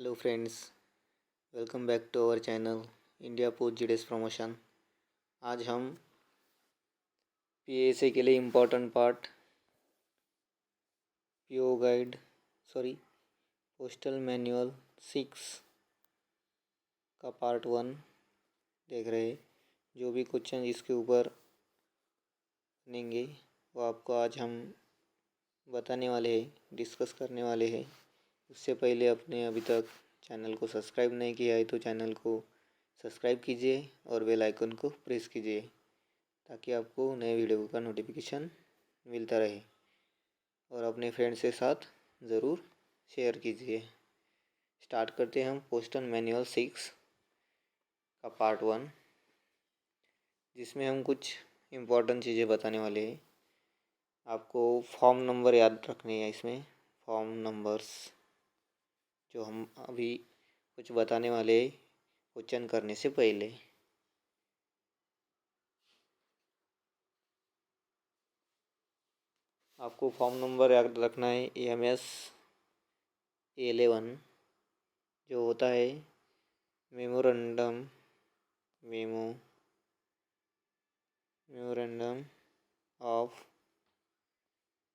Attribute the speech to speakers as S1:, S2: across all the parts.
S1: Hello friends, welcome back to our channel India Post GDS promotion. आज हम PSA के लिए important part PO guide postal manual 6 का part 1 देख रहे हैं। जो भी क्वेश्चन इसके ऊपर बनेंगे वो आपको आज हम बताने वाले हैं, डिस्कस करने वाले हैं। उससे पहले अपने अभी तक चैनल को सब्सक्राइब नहीं किया है तो चैनल को सब्सक्राइब कीजिए और बेल आइकन को प्रेस कीजिए ताकि आपको नए वीडियो का नोटिफिकेशन मिलता रहे और अपने फ्रेंड्स के साथ ज़रूर शेयर कीजिए। स्टार्ट करते हैं हम पोस्टल मैनुअल 6 का पार्ट 1, जिसमें हम कुछ इम्पोर्टेंट चीज़ें बताने वाले हैं। आपको फॉर्म नंबर याद रखने हैं। इसमें फॉर्म नंबर्स जो हम अभी कुछ बताने वाले क्वेश्चन करने से पहले। आपको फॉर्म नंबर याद रखना है MS11, जो होता है memorandum of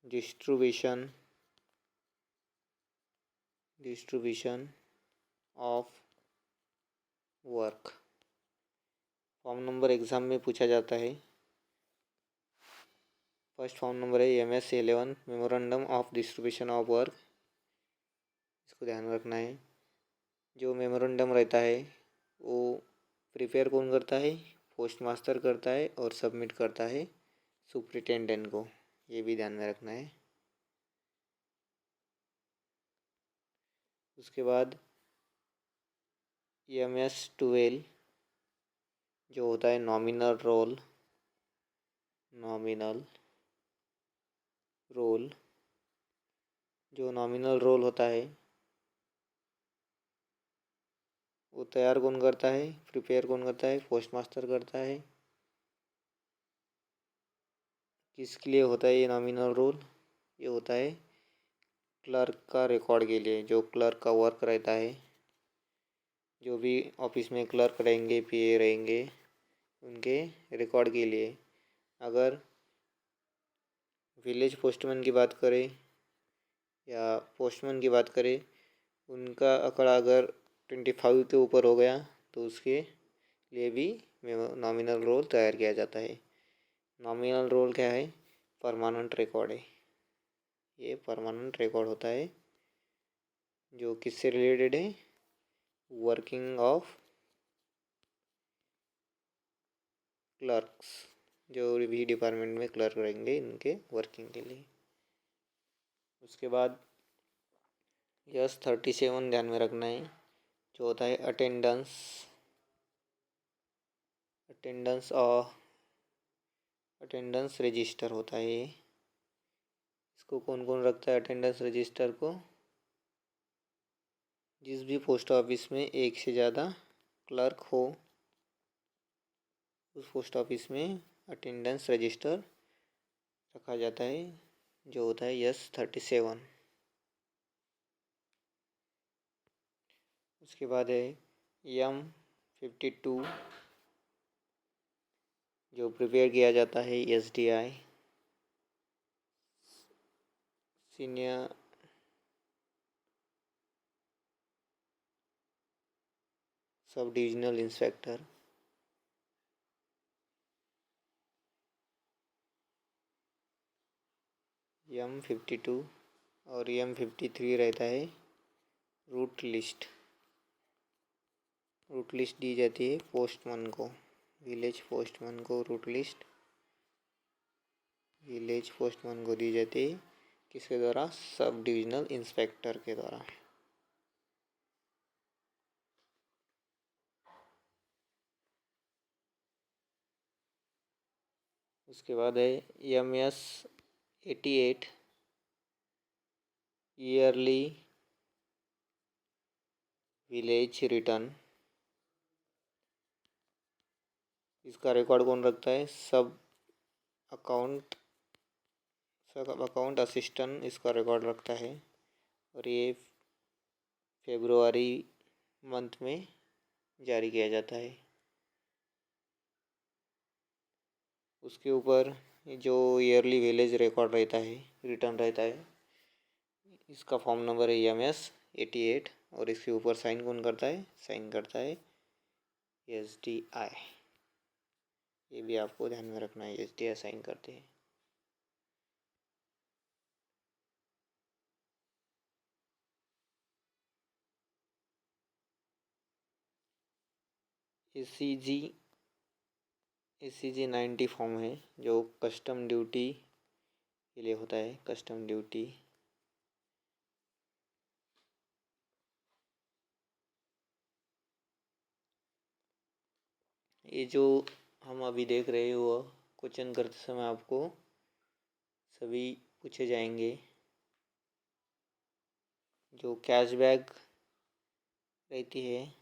S1: distribution of work. Form number exam में पूछा जाता है। फर्स्ट फॉर्म नंबर है MS11 memorandum of distribution of work. इसको ध्यान रखना है। जो मेमोरेंडम रहता है वो प्रिपेयर कौन करता है? पोस्ट मास्टर करता है और सबमिट करता है सुपरिटेंडेंट को। ये भी ध्यान में रखना है। उसके बाद MS12 जो होता है नॉमिनल रोल। जो नॉमिनल रोल होता है वो तैयार कौन करता है? प्रिपेयर कौन करता है? पोस्ट मास्टर करता है। किसके लिए होता है ये नॉमिनल रोल? ये होता है क्लर्क का रिकॉर्ड के लिए। जो क्लर्क का वर्क रहता है, जो भी ऑफिस में क्लर्क रहेंगे, पीए रहेंगे, उनके रिकॉर्ड के लिए। अगर विलेज पोस्टमैन की बात करें या पोस्टमैन की बात करें, उनका आंकड़ा अगर 25 के ऊपर हो गया तो उसके लिए भी नॉमिनल रोल तैयार किया जाता है। नॉमिनल रोल क्या है? परमानेंट रिकॉर्ड है। ये परमानेंट रिकॉर्ड होता है जो किससे रिलेटेड है? Working of clerks. जो भी डिपार्टमेंट में क्लर्क रहेंगे इनके वर्किंग के लिए। उसके बाद S37 ध्यान में रखना है, जो होता है अटेंडेंस रजिस्टर होता है ये। इसको कौन कौन रखता है अटेंडेंस रजिस्टर को? जिस भी पोस्ट ऑफिस में एक से ज़्यादा क्लर्क हो उस पोस्ट ऑफिस में अटेंडेंस रजिस्टर रखा जाता है, जो होता है S37। उसके बाद है M52 जो प्रिपेयर किया जाता है SDI सीनियर सब डिविजनल इंस्पेक्टर। M52 और M53 रहता है रूट लिस्ट दी जाती है पोस्टमैन को, विलेज पोस्टमैन को विलेज पोस्टमैन को दी जाती है। किसके द्वारा? सब डिविजनल इंस्पेक्टर के द्वारा। उसके बाद है MS88 ईयरली विलेज रिटर्न। इसका रिकॉर्ड कौन रखता है? सब अकाउंट असिस्टेंट इसका रिकॉर्ड रखता है। और ये फरवरी मंथ में जारी किया जाता है। उसके ऊपर जो ईयरली विलेज रिकॉर्ड रहता है, रिटर्न रहता है, इसका फॉर्म नंबर है MS 88 और इसके ऊपर साइन कौन करता है? साइन करता है SDI। ये भी आपको ध्यान में रखना है, SDI साइन करते हैं। ACG 90 फॉर्म है जो कस्टम ड्यूटी के लिए होता है। कस्टम ड्यूटी ये जो हम अभी देख रहे हैं वो क्वेश्चन करते समय आपको सभी पूछे जाएंगे। जो कैशबैक रहती है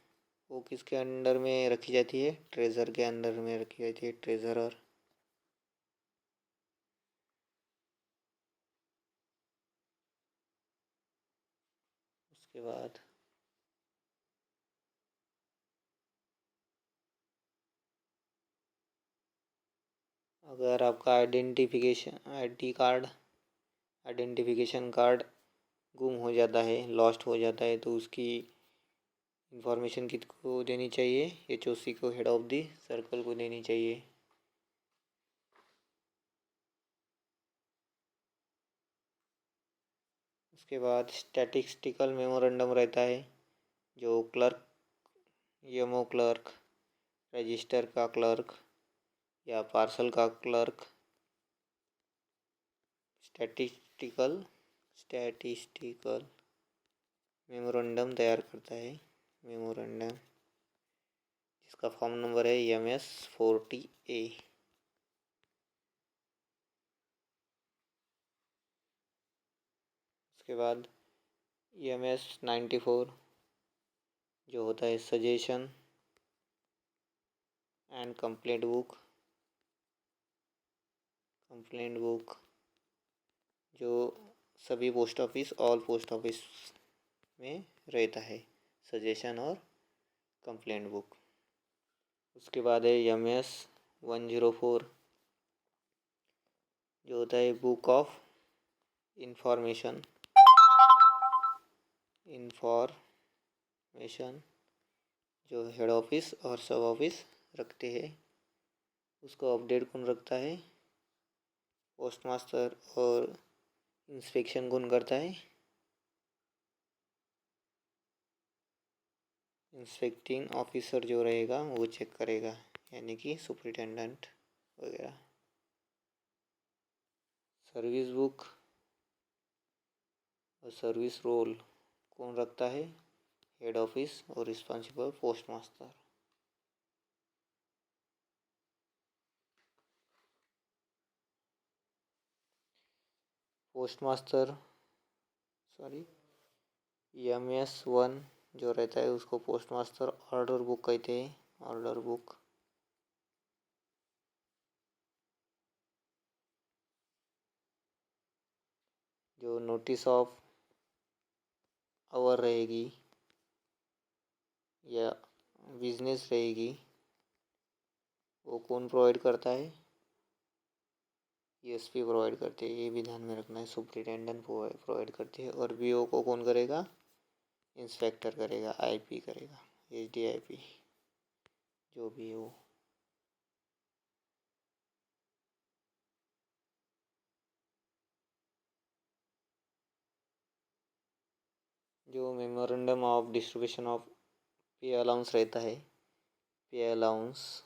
S1: वो किसके अंडर में रखी जाती है? ट्रेज़र के अंडर में रखी जाती है, ट्रेज़रर। उसके बाद अगर आपका आइडेंटिफिकेशन कार्ड गुम हो जाता है, लॉस्ट हो जाता है, तो उसकी इंफॉर्मेशन किसको देनी चाहिए? HOC को, हेड ऑफ द सर्कल को देनी चाहिए। उसके बाद स्टैटिस्टिकल मेमोरेंडम रहता है जो क्लर्क, EMO क्लर्क, रजिस्टर का क्लर्क या पार्सल का क्लर्क स्टैटिस्टिकल मेमोरेंडम तैयार करता है। मेमोरेंडम जिसका फॉर्म नंबर है MS 40A। उसके बाद MS 94 जो होता है सजेशन एंड कंप्लेंट बुक जो सभी post office, all post office में रहता है, सजेशन और कंप्लेंट बुक। उसके बाद है MS 104 जो होता है बुक ऑफ इंफॉर्मेशन जो हेड ऑफिस और सब ऑफिस रखते हैं। उसको अपडेट कौन रखता है? Post master. और इंस्पेक्शन कौन करता है? इंस्पेक्टिंग ऑफिसर जो रहेगा वो चेक करेगा, यानी कि सुपरिटेंडेंट वगैरह। सर्विस बुक और सर्विस रोल कौन रखता है? हेड ऑफिस और रिस्पॉन्सिबल पोस्ट मास्टर। MS 1 जो रहता है उसको पोस्ट मास्टर ऑर्डर बुक कहते हैं। ऑर्डर बुक जो नोटिस ऑफ आवर रहेगी या बिजनेस रहेगी वो कौन प्रोवाइड करता है? ESP प्रोवाइड करते हैं। ये भी ध्यान में रखना है, सुपरिटेंडेंट प्रोवाइड करते हैं। और BO को कौन करेगा? इंस्पेक्टर करेगा, IP करेगा, SDIP जो भी हो। जो मेमोरेंडम ऑफ डिस्ट्रीब्यूशन ऑफ पे अलाउंस रहता है, पे अलाउंस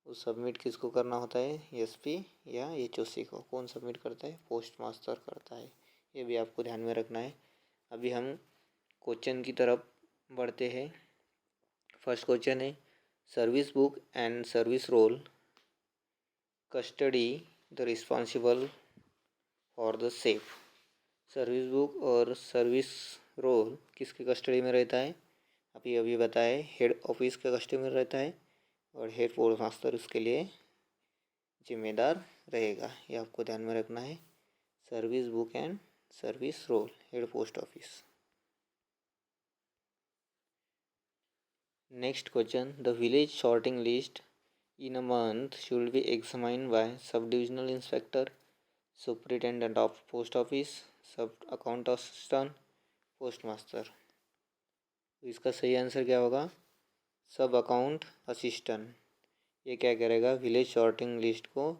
S1: वो सबमिट किसको करना होता है? SP या HOC को। कौन सबमिट करता है? पोस्ट मास्टर करता है। ये भी आपको ध्यान में रखना है। अभी हम क्वेश्चन की तरफ बढ़ते हैं। फर्स्ट क्वेश्चन है service book and service roll custody the responsible for the safe. Service book और सर्विस रोल किसके कस्टडी में रहता है? अभी बताए, हेड ऑफिस के कस्टडी में रहता है और हेड पोस्ट मास्टर उसके लिए जिम्मेदार रहेगा। ये आपको ध्यान में रखना है। Service book and service roll, head post office. Next question, the village sorting list in a month should be examined by sub divisional inspector, superintendent of post office, sub account assistant, post master. तो इसका सही answer क्या होगा? सब account assistant. ये क्या करेगा? Village sorting list को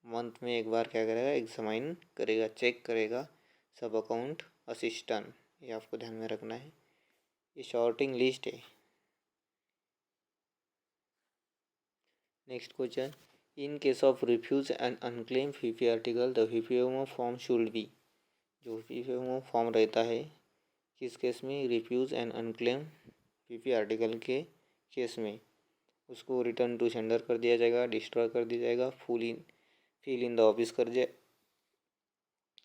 S1: मंथ में एक बार क्या करेगा? एग्जामाइन करेगा, चेक करेगा सब अकाउंट असिस्टेंट। ये आपको ध्यान में रखना है, ये शॉर्टिंग लिस्ट है। Next question, in case of refuse and unclaim VP article the VPMO form should be. जो वीपीएमओ फॉर्म रहता है किस केस में? Refuse and unclaim VP article के केस में उसको रिटर्न टू सेंडर कर दिया जाएगा, डिस्ट्रॉय कर दिया जाएगा, फिल इन द ऑफिस कर दिया।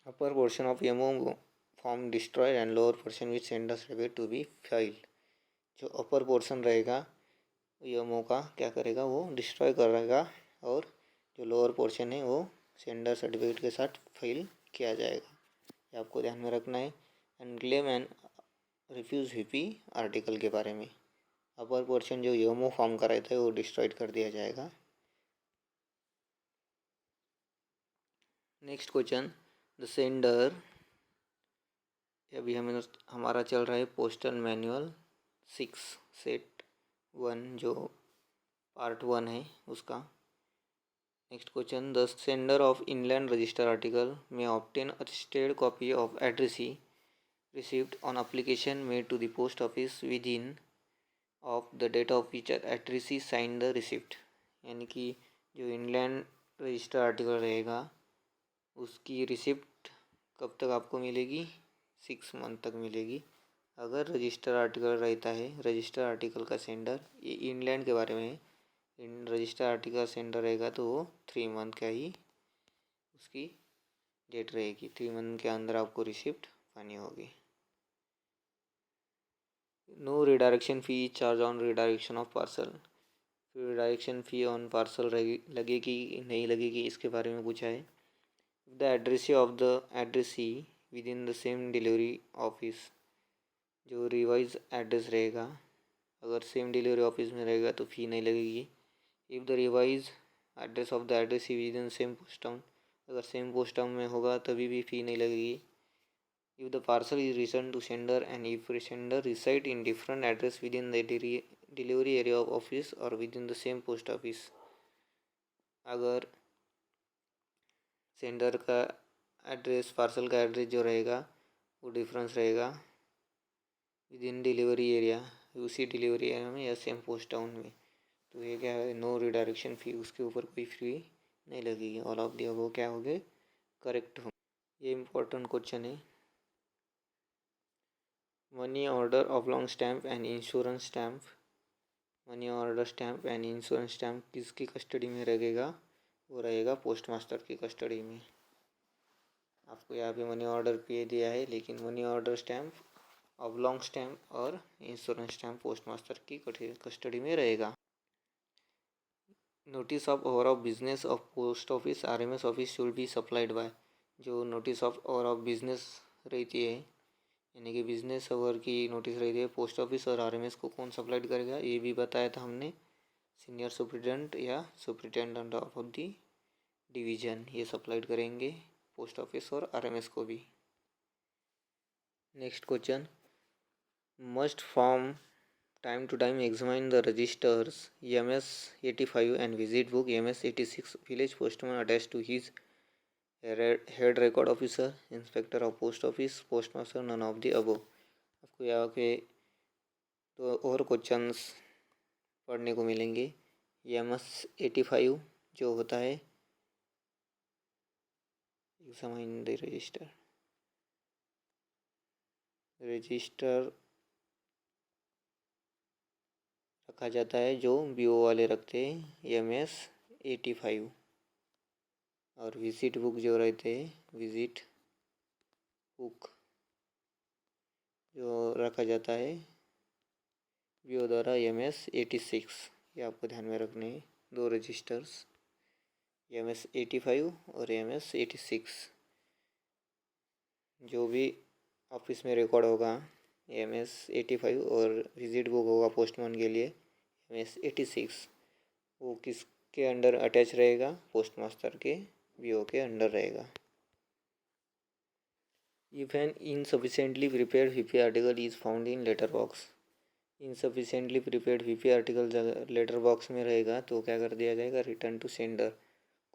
S1: Upper portion of MO form destroyed and lower portion which senders certificate to be filed. जो अपर पोर्शन रहेगा एमओ का क्या करेगा? वो डिस्ट्रॉय करेगा, और जो लोअर पोर्शन है वो सेंडर सर्टिफिकेट के साथ फाइल किया जाएगा। ये आपको ध्यान में रखना है unclaim and refuse VP article के बारे में। अपर पोर्शन जो एमओ फॉर्म का रहता है वो डिस्ट्रॉयड कर दिया जाएगा। नेक्स्ट क्वेश्चन, द सेंडर, अभी हमें हमारा चल रहा है पोस्टल मैनुअल 6 सेट 1 जो पार्ट 1 है उसका। Next question, the sender of inland register article may obtain attested copy of addressee received on application made to the post office within of the date of which addressee sign the receipt. यानी कि जो inland register article रहेगा उसकी receipt कब तक आपको मिलेगी? 6 month तक मिलेगी। अगर रजिस्टर आर्टिकल रहता है, रजिस्टर आर्टिकल का सेंडर, ये इंग्लैंड के बारे में है, इन रजिस्टर आर्टिकल सेंडर रहेगा तो वो 3 मंथ का ही उसकी डेट रहेगी। 3 मंथ के अंदर आपको रिसिप्ट पानी होगी। No redirection fee charge on redirection of parcel. Redirection fee on parcel लगेगी नहीं लगेगी इसके बारे में पूछा है। The addressee of the addressee within the same delivery office, जो रिवाइज एड्रेस रहेगा अगर सेम डिलीवरी ऑफिस में रहेगा तो फ़ी नहीं लगेगी। If the revise address of the addressee within same post town, अगर सेम पोस्ट टाउन में होगा तभी भी फ़ी नहीं लगेगी। If the parcel is return to sender and if sender reside in different address within the delivery area of office और within the same post office, अगर sender का address, parcel का address जो रहेगा वो difference रहेगा within delivery area, उसी delivery area में या सेम पोस्ट टाउन में, तो ये क्या है? नो रिडायरेक्शन फ़ी, उसके ऊपर कोई फ़ी नहीं लगेगी। ऑल ऑफ दी अबव क्या हो गए? करेक्ट हो। ये इम्पोर्टेंट क्वेश्चन है। Money order of long stamp and insurance stamp, money order stamp and insurance stamp किसकी कस्टडी में रहेगा? वो रहेगा पोस्ट मास्टर की कस्टडी में। आपको यहाँ पे मनी ऑर्डर पे दिया है, लेकिन money order stamp, oblong stamp और इंश्योरेंस स्टैम्प पोस्ट मास्टर की कस्टडी में रहेगा। Notice of over of business of post office RMS office should be supplied by. जो notice of over of business रहती है, यानी कि बिजनेस ओवर की नोटिस रहती है, पोस्ट ऑफिस और आरएमएस को कौन सप्लाइड करेगा? ये भी बताया था हमने, सीनियर सुपरिटेंडेंट या सुपरिटेंडेंट ऑफ द डिवीज़न, ये सप्लाइड करेंगे पोस्ट ऑफिस और आरएमएस को भी। Next question, must from time to time examine the registers MS 85 and visit book MS 86 village postman attach to his head record officer, inspector of post office, post master, none of the above. आपको यहाँ पे तो और questions पढ़ने को मिलेंगे। MS 85 जो होता है एग्जामाइन द रजिस्टर रखा जाता है जो BO वाले रखते हैं MS 85, और विजिट बुक जो रहते हैं विजिट बुक जो रखा जाता है BO द्वारा MS 86। ये आपको ध्यान में रखने हैं, 2 रजिस्टर्स MS 85 और MS 86। जो भी ऑफिस में रिकॉर्ड होगा MS 85 और विजिट बुक होगा पोस्टमैन के लिए, MS86 वो किसके अंडर अटैच रहेगा? पोस्ट मास्टर के VO के अंडर रहेगा। If an insufficiently prepared VP article is found in letter box, insufficiently prepared VP article letter box में रहेगा तो क्या कर दिया जाएगा? Return to sender.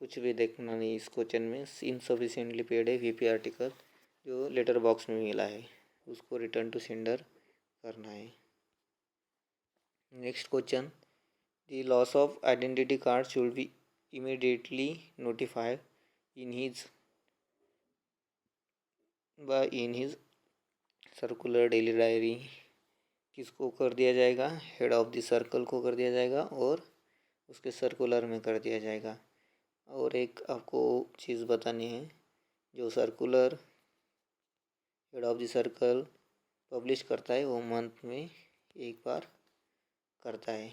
S1: कुछ भी देखना नहीं इस क्वेश्चन में, इनसफिशिएंटली पेड है VP आर्टिकल जो लेटर बॉक्स में मिला है उसको रिटर्न टू सेंडर करना है। Next question, the loss of identity card should be immediately notified in his circular daily diary. किसको कर दिया जाएगा? हेड ऑफ द सर्कल को कर दिया जाएगा और उसके सर्कुलर में कर दिया जाएगा। और एक आपको चीज़ बतानी है, जो circular head of the circle publish करता है वो मंथ में एक बार करता है,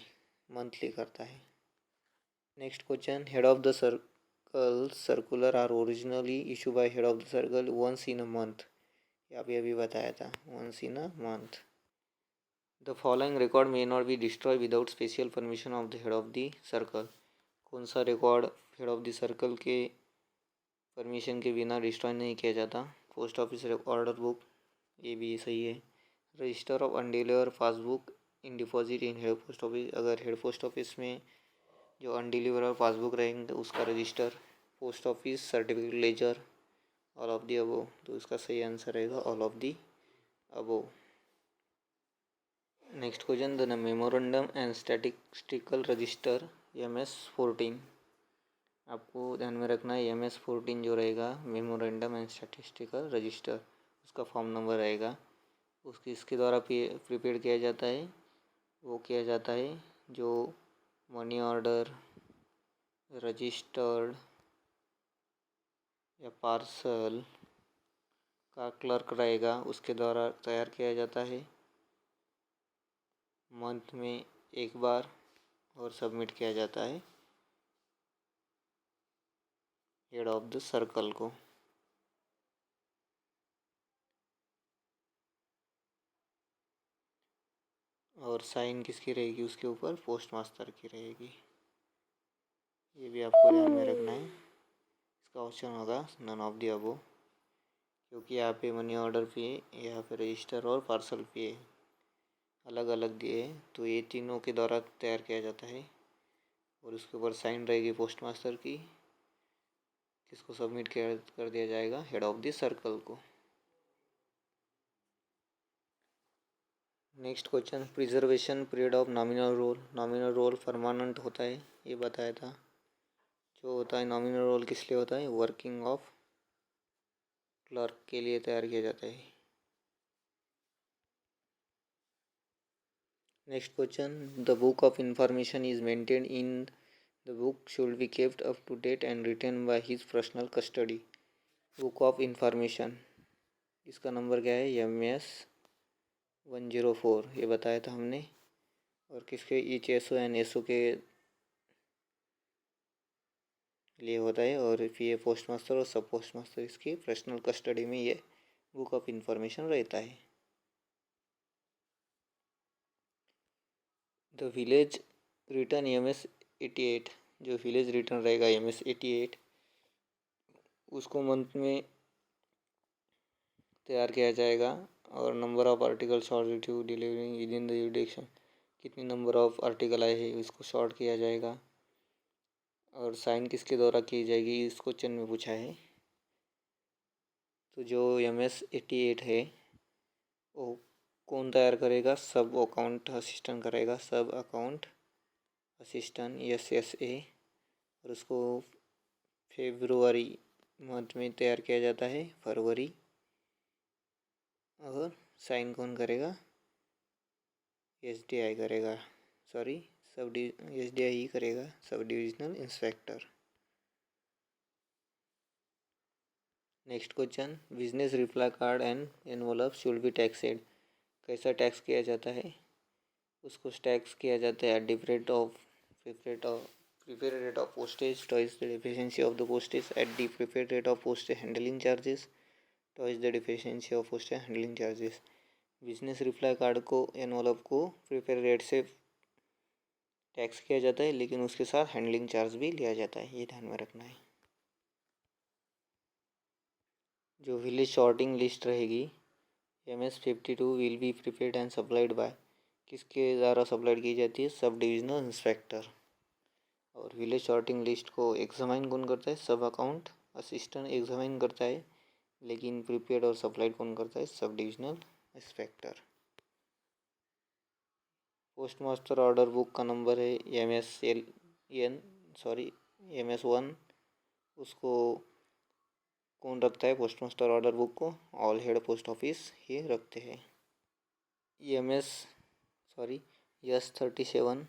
S1: मंथली करता है। Next question, head of the circle circular are originally issue by head of the circle once in a month. अभी बताया था, once in a month. The following record may not be destroy without special permission of the head of the circle. कौन सा record head of the circle के permission के बिना destroy नहीं किया जाता? पोस्ट ऑफिस ऑर्डर बुक, ये भी सही है। Register of undeliver passbook in deposit in head post office, अगर हेड पोस्ट ऑफिस में जो अनडिलीवर पासबुक रहेंगे उसका register. Post office certificate ledger, all of the above, तो इसका सही आंसर रहेगा all of the above. Next question, the memorandum and statistical register MS14। आपको ध्यान में रखना है MS14 जो रहेगा मेमोरेंडम एंड स्टैटिस्टिकल रजिस्टर, उसका फॉर्म नंबर रहेगा। उसकी इसके द्वारा प्रिपेयर किया जाता है, वो किया जाता है जो मनी ऑर्डर, रजिस्टर्ड या पार्सल का क्लर्क रहेगा उसके द्वारा तैयार किया जाता है मंथ में एक बार और सबमिट किया जाता है हेड ऑफ द सर्कल को। और साइन किसकी रहेगी उसके ऊपर? पोस्ट मास्टर की रहेगी। ये भी आपको ध्यान में रखना है। इसका ऑप्शन होगा नन ऑफ द अबो, क्योंकि यहाँ पे मनी ऑर्डर पे, यहाँ पे रजिस्टर और पार्सल पे अलग अलग दिए, तो ये तीनों के द्वारा तैयार किया जाता है और उसके ऊपर साइन रहेगी पोस्ट मास्टर की। किसको सबमिट कर दिया जाएगा? हेड ऑफ द सर्कल को। Next question, preservation period of nominal roll. Nominal roll permanent होता है, ये बताया था। जो होता है नॉमिनल रोल किस लिए होता है? वर्किंग ऑफ क्लर्क के लिए तैयार किया जाता है। Next question, the book of information is maintain in the book should be kept up to date and written by his personal custody. Book of information, इसका नंबर क्या है? MS104, ये बताया था हमने। और किसके? HSO एंड SO के लिए होता है, और ये पोस्ट मास्टर और सब पोस्ट मास्टर इसकी पर्सनल कस्टडी में ये बुक ऑफ इंफॉर्मेशन रहता है। द विलेज रिटर्न MS88, जो विलेज रिटर्न रहेगा MS88 उसको मंथ में तैयार किया जाएगा। और number of article short return delivering within the jurisdiction, कितनी नंबर ऑफ आर्टिकल आए हैं उसको शॉर्ट किया जाएगा। और साइन किसके द्वारा की जाएगी इस क्वेश्चन में पूछा है। तो जो MS88 है वो कौन तैयार करेगा? सब अकाउंट असिस्टेंट करेगा, सब अकाउंट असिस्टेंट SSA। और उसको फेब्रुआरी मंथ में तैयार किया जाता है, फरवरी। और साइन कौन करेगा? SDI करेगा, सॉरी SDI ही करेगा, सब divisional inspector. Next question, business reply card and envelope should be taxed. कैसा टैक्स किया जाता है? उसको टैक्स किया जाता है preferred rate of postage, twice the deficiency of the postage at the preferred rate of postage handling charges, twice the deficiency of postage handling charges। Business reply card को, envelope को prepaid rate से tax किया जाता है, लेकिन उसके साथ handling charge भी लिया जाता है, ये ध्यान में रखना है। जो विलेज शॉर्टिंग लिस्ट रहेगी MS-52 will be prepared and supplied by, किसके द्वारा सप्लाइड की जाती है? सब डिविजनल इंस्पेक्टर। और विलेज शॉर्टिंग लिस्ट को एग्जामाइन कौन करता है? सब अकाउंट असिस्टेंट एग्जामाइन करता है, लेकिन प्रिपेयर्ड और सप्लाइड कौन करता है? सब divisional inspector. Post master order book का नंबर है MS1, उसको कौन रखता है? पोस्ट मास्टर ऑर्डर बुक को ऑल हेड पोस्ट ऑफिस ही रखते हैं। S37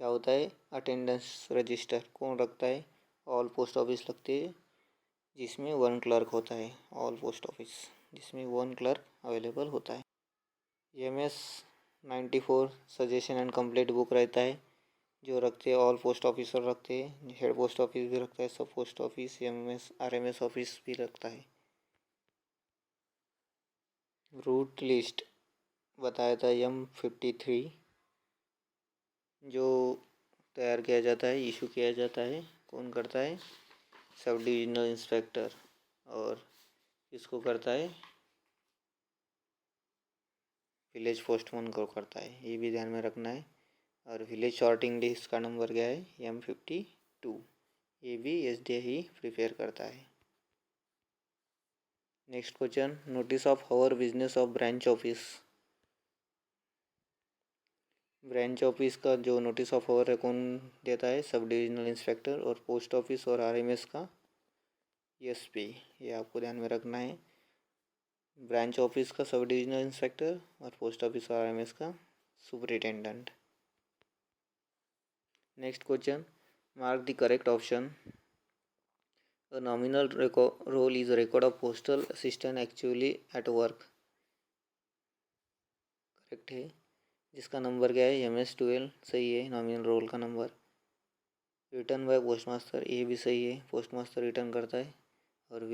S1: क्या होता है? अटेंडेंस रजिस्टर कौन रखता है? ऑल पोस्ट ऑफिस रखते हैं, जिसमें 1 क्लर्क होता है। ऑल पोस्ट ऑफिस जिसमें 1 क्लर्क अवेलेबल होता है। MS-94 suggestion and complete book रहता है, जो रखते हैं ऑल पोस्ट ऑफिसर रखते हैं, हेड पोस्ट ऑफिस भी रखता है, सब पोस्ट ऑफिस, RMS ऑफिस भी रखता है। रूट लिस्ट बताया था M-53, जो तैयार किया जाता है, इशू किया जाता है, कौन करता है? सब डिविजनल इंस्पेक्टर। और इसको करता है विलेज पोस्टमैन को करता है, ये भी ध्यान में रखना है। और विलेज शॉर्टिंग लिस्ट का नंबर क्या है? M-52, ये भी SDA ही प्रिपेयर करता है। Next question, notice of our business of branch office. Branch office का जो नोटिस ऑफ आवर है कौन देता है? सब डिविजनल इंस्पेक्टर। और पोस्ट ऑफिस और RMS का SP, ये आपको ध्यान में रखना है। ब्रांच ऑफिस का सब डिविजनल इंस्पेक्टर और पोस्ट ऑफिस और RMS का superintendent. Next question, mark the correct option. A nominal role is a record of postal assistant actually at work, correct है। जिसका नंबर क्या है? MS-12 सही है, नॉमिनल रोल का number. Return by post master, ये भी सही है, पोस्ट मास्टर रिटर्न करता है। और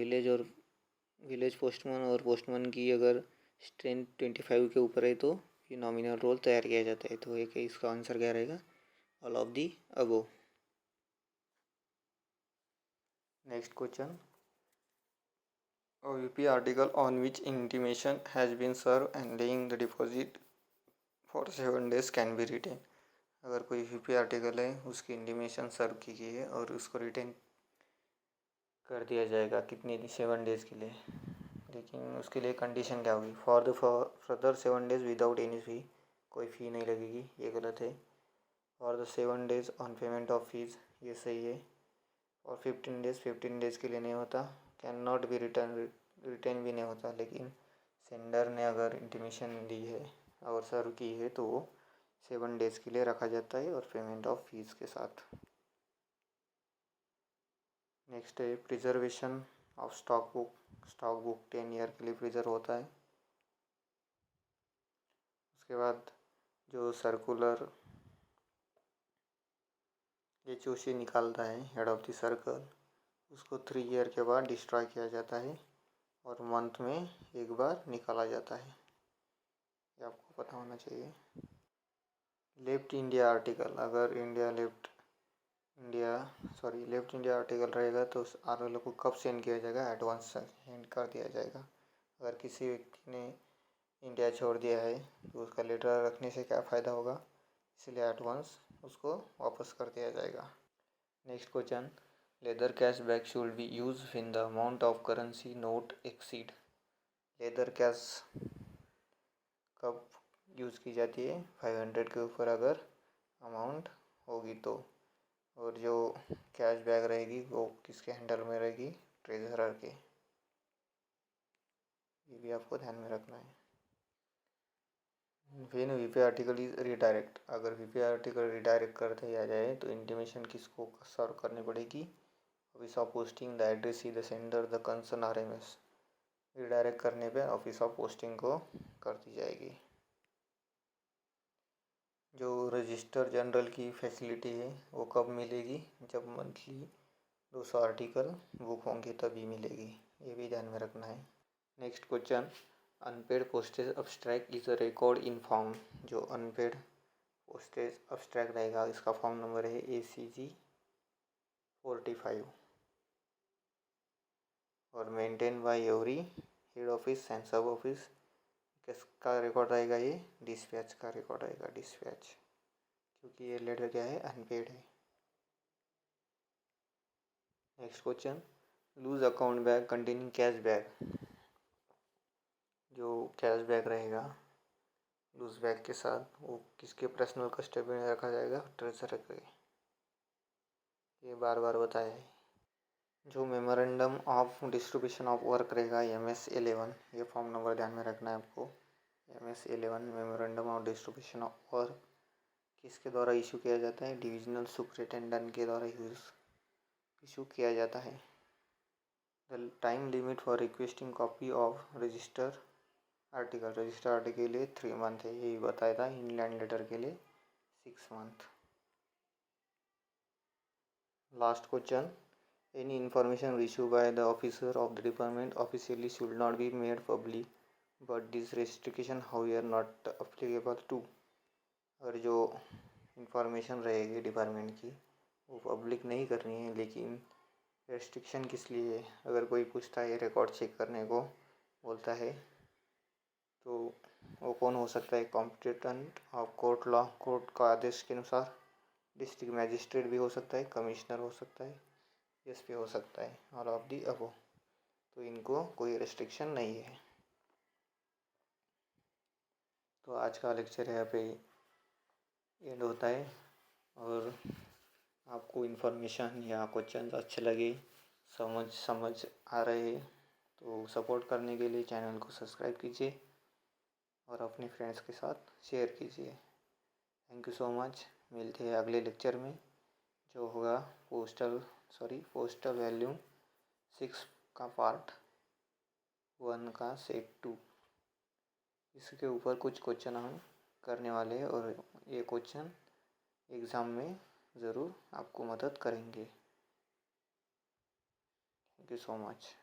S1: विलेज पोस्टमैन और पोस्टमैन की अगर स्ट्रेंथ 25 के ऊपर है तो ये नॉमिनल रोल तैयार किया जाता है। तो एक इसका आंसर क्या रहेगा? All of the above. Next question, a VP article on which intimation has been served and laying the deposit for 7 days can be retained। अगर कोई VP आर्टिकल है, उसकी इंटीमेशन सर्व की गई है और उसको रिटेन कर दिया जाएगा कितने? 7 डेज़ के लिए। लेकिन उसके लिए कंडीशन क्या होगी? For the further 7 days without any fee, कोई फ़ी नहीं लगेगी, ये गलत है। For the 7 days on payment of fees, ये सही है। और 15 डेज़ के लिए नहीं होता। कैन नॉट बी रिटर्न भी नहीं होता। लेकिन सेंडर ने अगर इंटीमेशन दी है और सर्व की है तो वो 7 डेज़ के लिए रखा जाता है और पेमेंट ऑफ फीस के साथ। नेक्स्ट है preservation of stock book 10 year के लिए प्रिजर्व होता है। उसके बाद जो सर्कुलर HOC निकालता है, हेड ऑफ द सर्कल, उसको 3 ईयर के बाद डिस्ट्रॉय किया जाता है और मंथ में एक बार निकाला जाता है, ये आपको पता होना चाहिए। लेफ्ट इंडिया आर्टिकल, अगर लेफ्ट इंडिया आर्टिकल रहेगा तो उस RLO को कब सेंड किया जाएगा? एडवांस सेंड कर दिया जाएगा। अगर किसी व्यक्ति ने इंडिया छोड़ दिया है तो उसका लेटर रखने से क्या फ़ायदा होगा? इसलिए एडवांस उसको वापस कर दिया जाएगा। Next question, leather cash bag should be use when the amount of currency note exceed. Leather cash कब यूज़ की जाती है? 500 के ऊपर अगर अमाउंट होगी तो। और जो कैश बैग रहेगी वो किसके हैंडल में रहेगी? ट्रेजरर के। ये भी आपको ध्यान में रखना है। When VP article is redirect, अगर VP आर्टिकल रिडायरेक्ट कर दिया जाए तो इंटीमेशन किसको सर्व करनी पड़ेगी? Office of posting the address the sender the concern RMS। Redirect करने पे ऑफिस ऑफ पोस्टिंग को कर दी जाएगी। जो रजिस्टर जनरल की फैसिलिटी है वो कब मिलेगी? जब मंथली 200 आर्टिकल बुक होंगे तभी मिलेगी, ये भी ध्यान में रखना है। Next question, unpaid postage abstract is a record in form. जो अनपेड पोस्टेज अब्स्ट्रैक्ट रहेगा। इसका फॉर्म नंबर है ACG45 और maintain by every head office and sub office. किसका रिकॉर्ड रहेगा? ये डिस्पैच का रिकॉर्ड रहेगा, डिस्पैच, क्योंकि ये लेटर क्या है? अनपेड है। Next question, loose account bag containing cash bag. जो कैश बैग रहेगा लूज बैग के साथ, वो किसके पर्सनल कस्टडी में रखा जाएगा? ट्रेजरर के। ये बार बार बताया है। जो memorandum of distribution of work रहेगा MS11, ये फॉर्म नंबर ध्यान में रखना है आपको। MS11 memorandum of distribution of work किसके द्वारा इशू किया जाता है? डिविजनल सुपरिटेंडेंट के द्वारा इशू किया जाता है। The time limit for requesting copy of register article के लिए 3 मंथ है, यही बताया था। इनलैंड लेटर के लिए 6 month. Last question, any information receive by the officer of the department officially should not be made public but this restriction however not applicable to. अगर जो इंफॉर्मेशन रहेगी डिपार्टमेंट की वो पब्लिक नहीं करनी है, लेकिन रेस्ट्रिक्शन किस लिए है? अगर कोई पूछता है रिकॉर्ड चेक करने को बोलता है तो वो कौन हो सकता है? Competent of court law, court का आदेश के अनुसार। डिस्ट्रिक्ट मैजिस्ट्रेट भी हो सकता है, कमिश्नर हो सकता है, SP हो सकता है, ऑल ऑफ दी अबव। तो इनको कोई रेस्ट्रिक्शन नहीं है। तो आज का लेक्चर यहाँ पे एंड होता है। और आपको इन्फॉर्मेशन या क्वेश्चन अच्छे लगे, समझ आ रहे तो सपोर्ट करने के लिए चैनल को सब्सक्राइब कीजिए और अपने फ्रेंड्स के साथ शेयर कीजिए। Thank you so much. मिलते हैं अगले लेक्चर में, जो होगा पोस्टल वैल्यूम 6 का पार्ट 1 का सेट 2। इसके ऊपर कुछ क्वेश्चन हम करने वाले हैं और ये क्वेश्चन एग्ज़ाम में ज़रूर आपको मदद करेंगे। Thank you so much.